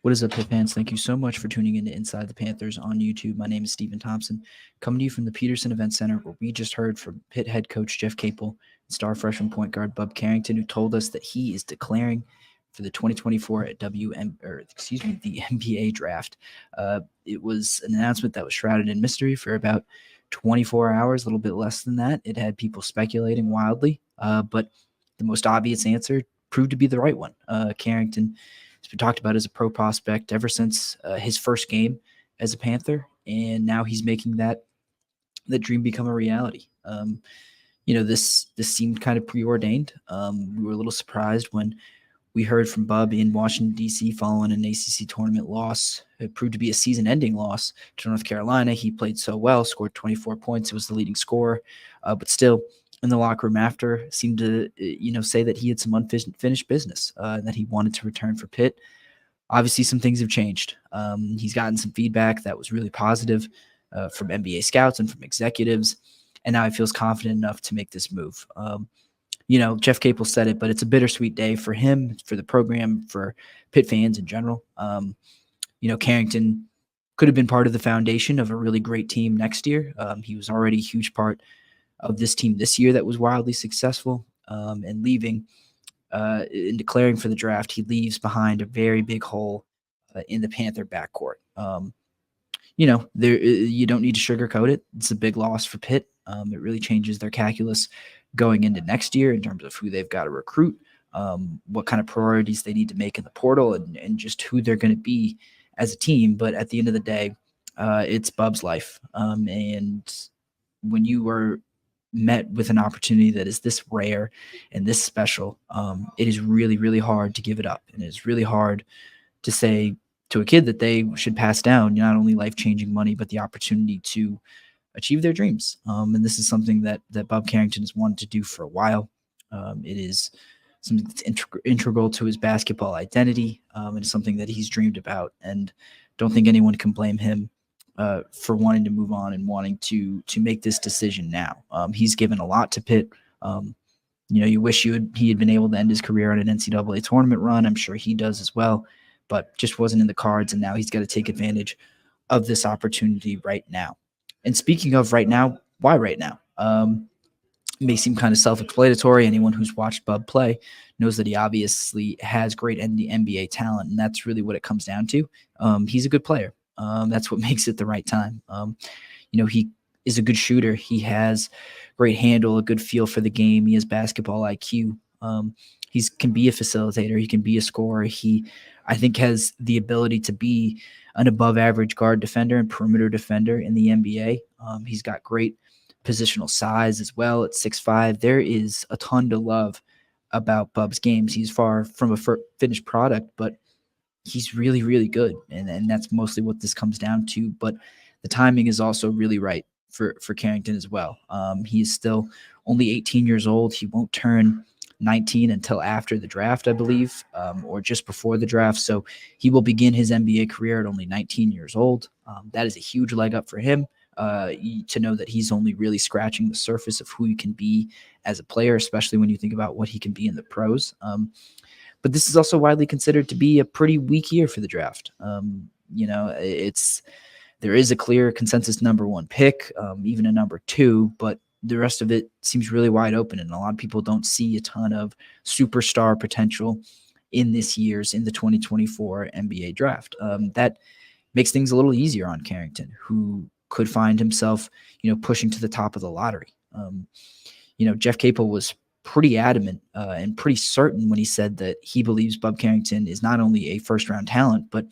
What is up, Pitt fans? Thank you so much for tuning in to Inside the Panthers on YouTube. My name is Stephen Thompson, coming to you from the Peterson Event Center, where we just heard from Pitt head coach Jeff Capel and star freshman point guard Bub Carrington, who told us that he is declaring for the 2024 the NBA draft. It was an announcement that was shrouded in mystery for about 24 hours, a little bit less than that. It had people speculating wildly, but the most obvious answer proved to be the right one. Carrington has been talked about as a pro prospect ever since his first game as a Panther, and now he's making that dream become a reality. This seemed kind of preordained. We were a little surprised when we heard from Bub in Washington, D.C. following an ACC tournament loss. It proved to be a season-ending loss to North Carolina. He played so well, scored 24 points. It was the leading scorer, but still in the locker room after seemed to say that he had some unfinished business and that he wanted to return for Pitt. Obviously, some things have changed. He's gotten some feedback that was really positive from NBA scouts and from executives, and now he feels confident enough to make this move. Jeff Capel said it, but it's a bittersweet day for him, for the program, for Pitt fans in general. Carrington could have been part of the foundation of a really great team next year. He was already a huge part of this team this year that was wildly successful, and leaving in declaring for the draft, he leaves behind a very big hole in the Panther backcourt. You don't need to sugarcoat it. It's a big loss for Pitt. It really changes their calculus going into next year in terms of who they've got to recruit, what kind of priorities they need to make in the portal, and just who they're going to be as a team. But at the end of the day, it's Bub's life. And when you are met with an opportunity that is this rare and this special, it is really, really hard to give it up. And it's really hard to say to a kid that they should pass down not only life-changing money, but the opportunity to achieve their dreams. And this is something that Bub Carrington has wanted to do for a while. It is something that's integral to his basketball identity, and it's something that he's dreamed about. And don't think anyone can blame him for wanting to move on and wanting to make this decision now. He's given a lot to Pitt. You wish he had been able to end his career on an NCAA tournament run. I'm sure he does as well, but just wasn't in the cards. And now he's got to take advantage of this opportunity right now. And speaking of right now, why right now? It may seem kind of self-explanatory. Anyone who's watched Bub play knows that he obviously has great NBA talent, and that's really what it comes down to. He's a good player. That's what makes it the right time. He is a good shooter. He has great handle, a good feel for the game. He has basketball IQ. He can be a facilitator. He can be a scorer. He, I think, has the ability to be an above-average guard defender and perimeter defender in the NBA. He's got great positional size as well at 6'5". There is a ton to love about Bub's games. He's far from a finished product, but he's really, really good. And that's mostly what this comes down to. But the timing is also really right for Carrington as well. He is still only 18 years old. He won't turn 19 until after the draft, I believe, or just before the draft. So he will begin his NBA career at only 19 years old. That is a huge leg up for him. To know that he's only really scratching the surface of who he can be as a player, especially when you think about what he can be in the pros. But this is also widely considered to be a pretty weak year for the draft. There is a clear consensus number one pick, even a number two, but the rest of it seems really wide open, and a lot of people don't see a ton of superstar potential in the 2024 NBA draft. That makes things a little easier on Carrington, who could find himself, pushing to the top of the lottery. Jeff Capel was pretty adamant and pretty certain when he said that he believes Bub Carrington is not only a first-round talent, but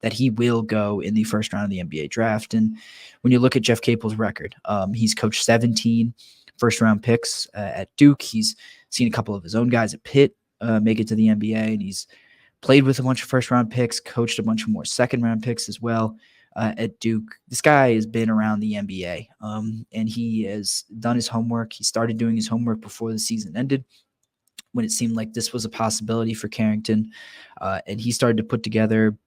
that he will go in the first round of the NBA draft. And when you look at Jeff Capel's record, he's coached 17 first-round picks at Duke. He's seen a couple of his own guys at Pitt make it to the NBA, and he's played with a bunch of first-round picks, coached a bunch of more second-round picks as well at Duke. This guy has been around the NBA, and he has done his homework. He started doing his homework before the season ended, when it seemed like this was a possibility for Carrington, and he started to put together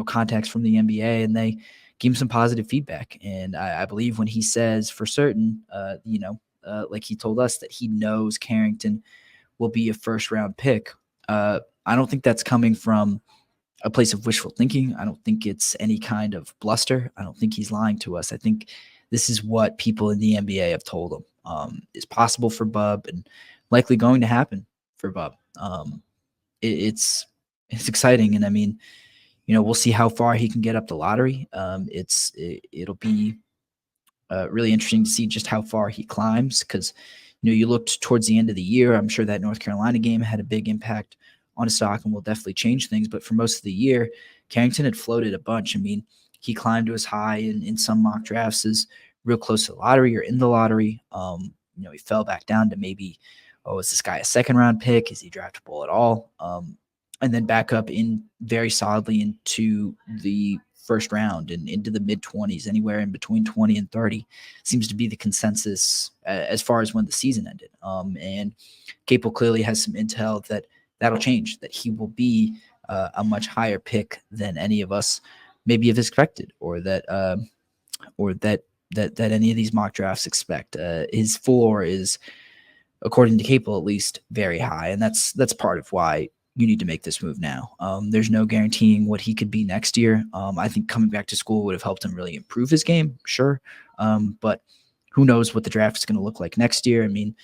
contacts from the NBA, and they gave him some positive feedback. And I believe when he says for certain, like he told us, that he knows Carrington will be a first round pick, I don't think that's coming from a place of wishful thinking. I don't think it's any kind of bluster. I don't think he's lying to us. I think this is what people in the NBA have told him is possible for Bub and likely going to happen for Bub. It's exciting, and I mean, we'll see how far he can get up the lottery. It'll be really interesting to see just how far he climbs because you looked towards the end of the year. I'm sure that North Carolina game had a big impact on his stock and will definitely change things. But for most of the year, Carrington had floated a bunch. I mean, he climbed to as high in some mock drafts as real close to the lottery or in the lottery. He fell back down to maybe, is this guy a second round pick? Is he draftable at all? And then back up in very solidly into the first round and into the mid-20s, anywhere in between 20 and 30 seems to be the consensus as far as when the season ended. And Capel clearly has some intel that'll change, that he will be a much higher pick than any of us maybe have expected, or that any of these mock drafts expect. His floor is, according to Capel at least, very high, and that's part of why you need to make this move now. There's no guaranteeing what he could be next year. I think coming back to school would have helped him really improve his game, sure. But who knows what the draft is going to look like next year. I mean,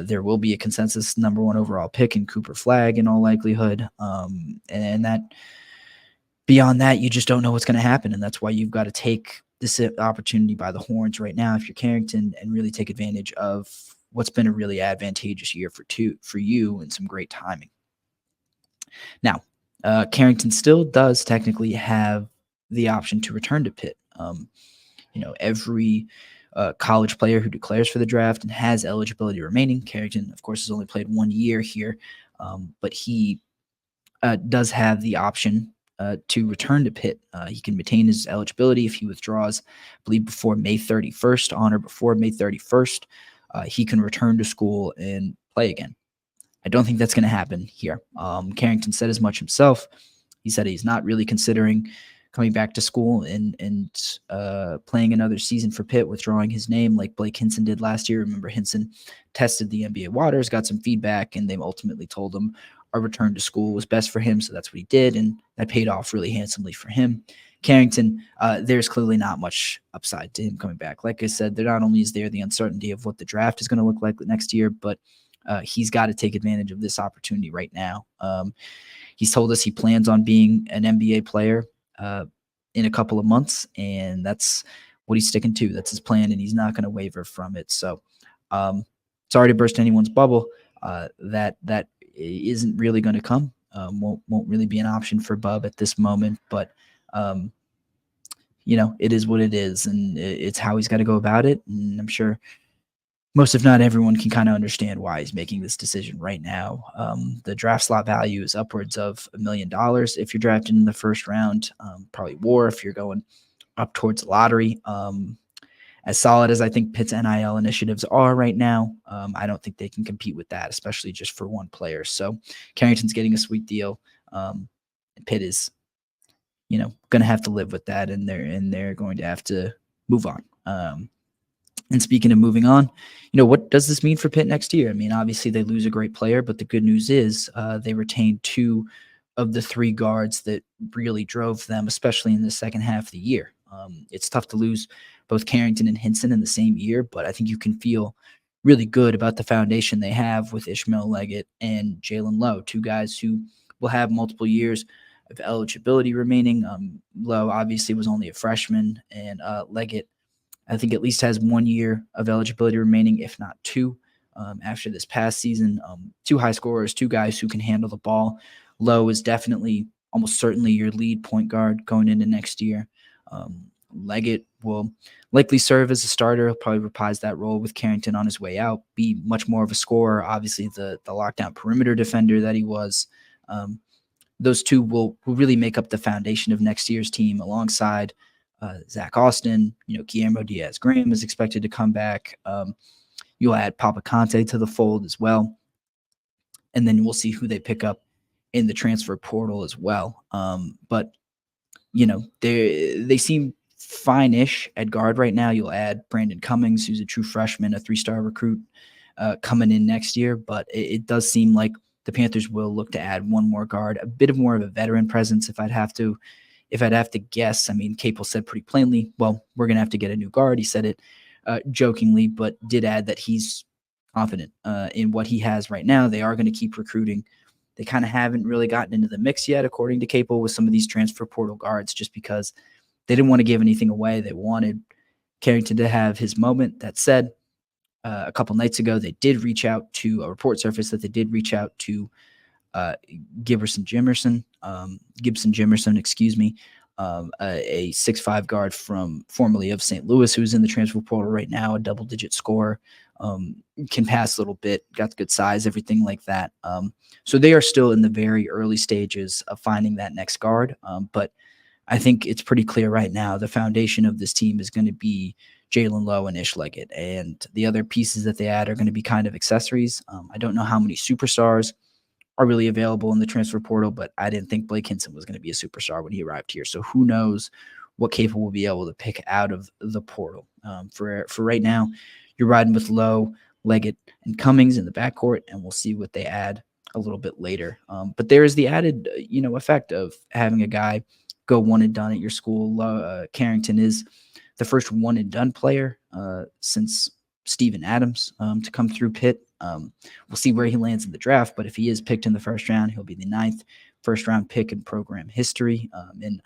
there will be a consensus number 1 overall pick in Cooper Flagg in all likelihood. And that beyond that, you just don't know what's going to happen. And that's why you've got to take this opportunity by the horns right now if you're Carrington and really take advantage of what's been a really advantageous year for you and some great timing. Now, Carrington still does technically have the option to return to Pitt. Every college player who declares for the draft and has eligibility remaining, Carrington, of course, has only played 1 year here, but he does have the option to return to Pitt. He can retain his eligibility if he withdraws, I believe, before May 31st, on or before May 31st. He can return to school and play again. I don't think that's going to happen here. Carrington said as much himself. He said he's not really considering coming back to school and playing another season for Pitt, withdrawing his name like Blake Hinson did last year. Remember, Hinson tested the NBA waters, got some feedback, and they ultimately told him a return to school was best for him, so that's what he did, and that paid off really handsomely for him. Carrington, there's clearly not much upside to him coming back. Like I said, there not only is there the uncertainty of what the draft is going to look like next year, but he's got to take advantage of this opportunity right now. He's told us he plans on being an NBA player in a couple of months, and that's what he's sticking to. That's his plan, and he's not going to waver from it. So sorry to burst anyone's bubble. That isn't really going to come. Won't really be an option for Bub at this moment, but it is what it is, and it's how he's got to go about it. And I'm sure most, if not everyone, can kind of understand why he's making this decision right now. The draft slot value is upwards of $1 million if you're drafted in the first round, probably more if you're going up towards the lottery. As solid as I think Pitt's NIL initiatives are right now, I don't think they can compete with that, especially just for one player. So Carrington's getting a sweet deal. Pitt is, going to have to live with that, and they're going to have to move on. And speaking of moving on, what does this mean for Pitt next year? I mean, obviously they lose a great player, but the good news is they retained 2 of the 3 guards that really drove them, especially in the second half of the year. It's tough to lose both Carrington and Hinson in the same year, but I think you can feel really good about the foundation they have with Ishmael Leggett and Jalen Lowe, 2 guys who will have multiple years of eligibility remaining. Lowe obviously was only a freshman, and Leggett, I think, at least has 1 year of eligibility remaining, if not 2, after this past season. 2 high scorers, 2 guys who can handle the ball. Lowe is definitely, almost certainly, your lead point guard going into next year. Leggett will likely serve as a starter. He'll probably reprise that role with Carrington on his way out, be much more of a scorer, obviously the lockdown perimeter defender that he was. Those 2 will really make up the foundation of next year's team alongside Zach Austin. Guillermo Diaz-Graham is expected to come back. You'll add Papa Conte to the fold as well. And then we'll see who they pick up in the transfer portal as well. But, they seem fine-ish at guard right now. You'll add Brandon Cummings, who's a true freshman, a 3-star recruit coming in next year. But it does seem like the Panthers will look to add one more guard, a bit of more of a veteran presence if I'd have to guess. I mean, Capel said pretty plainly, well, we're going to have to get a new guard. He said it jokingly, but did add that he's confident in what he has right now. They are going to keep recruiting. They kind of haven't really gotten into the mix yet, according to Capel, with some of these transfer portal guards, just because they didn't want to give anything away. They wanted Carrington to have his moment. That said, a couple nights ago, they did reach out to a report surface that they did reach out to Gibson Jimerson, excuse me, a 6'5" guard from formerly of St. Louis, who's in the transfer portal right now, a double-digit scorer, can pass a little bit, got good size, everything like that. So they are still in the very early stages of finding that next guard. But I think it's pretty clear right now the foundation of this team is going to be Jalen Lowe and Ish Leggett, and the other pieces that they add are going to be kind of accessories. I don't know how many superstars are really available in the transfer portal, but I didn't think Blake Hinson was going to be a superstar when he arrived here. So who knows what Capel will be able to pick out of the portal. For right now, you're riding with Lowe, Leggett, and Cummings in the backcourt, and we'll see what they add a little bit later. But there is the added, effect of having a guy go one and done at your school. Carrington is the first one and done player since Steven Adams to come through Pitt. We'll see where he lands in the draft, but if he is picked in the first round, he'll be the 9th first-round pick in program history, and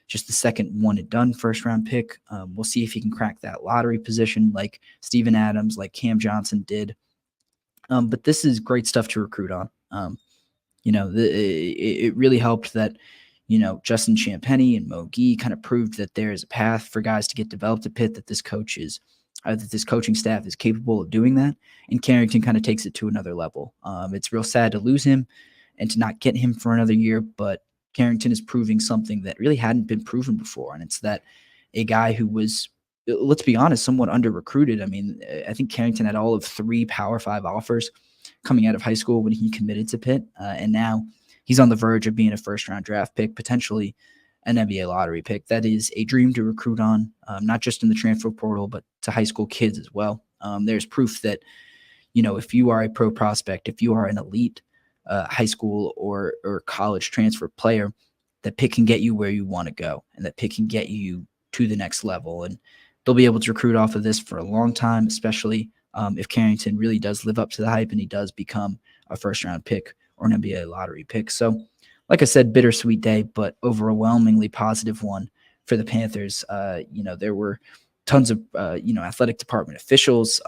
just the second one-and-done first-round pick. We'll see if he can crack that lottery position like Steven Adams, like Cam Johnson did. But this is great stuff to recruit on. It really helped that, Justin Champagny and Mo Gee kind of proved that there is a path for guys to get developed at Pitt, that this coaching staff is capable of doing that, and Carrington kind of takes it to another level. It's real sad to lose him and to not get him for another year, but Carrington is proving something that really hadn't been proven before, and it's that a guy who was, let's be honest, somewhat under-recruited. I mean, I think Carrington had all of 3 Power 5 offers coming out of high school when he committed to Pitt, and now he's on the verge of being a first-round draft pick, potentially an NBA lottery pick. That is a dream to recruit on, not just in the transfer portal, but to high school kids as well. There's proof that, if you are a pro prospect, if you are an elite high school or college transfer player, that Pitt can get you where you want to go, and that Pitt can get you to the next level. And they'll be able to recruit off of this for a long time, especially if Carrington really does live up to the hype and he does become a first-round pick or an NBA lottery pick. So, like I said, bittersweet day, but overwhelmingly positive one for the Panthers. There were tons of, athletic department officials.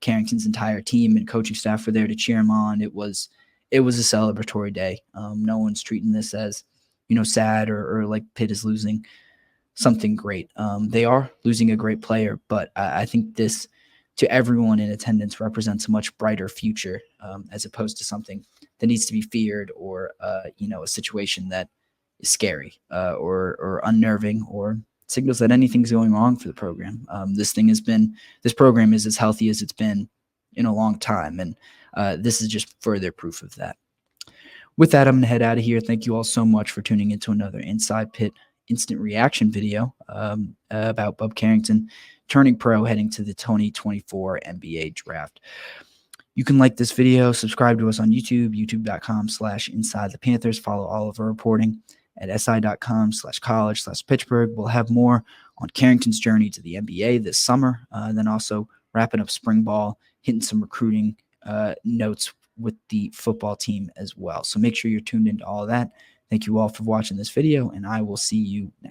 Carrington's entire team and coaching staff were there to cheer him on. It was a celebratory day. No one's treating this as, sad or like Pitt is losing something great. They are losing a great player, but I think this, to everyone in attendance, represents a much brighter future as opposed to something that needs to be feared or, a situation that is scary or unnerving or signals that anything's going wrong for the program. This program is as healthy as it's been in a long time, and this is just further proof of that. With that, I'm going to head out of here. Thank you all so much for tuning into another Inside Pitt instant reaction video about Bub Carrington turning pro, heading to the 2024 NBA draft. You can like this video, subscribe to us on YouTube, youtube.com/Inside the Panthers. Follow all of our reporting at si.com/college/Pittsburgh. We'll have more on Carrington's journey to the NBA this summer, and then also wrapping up spring ball, hitting some recruiting notes with the football team as well. So make sure you're tuned into all of that. Thank you all for watching this video, and I will see you next time.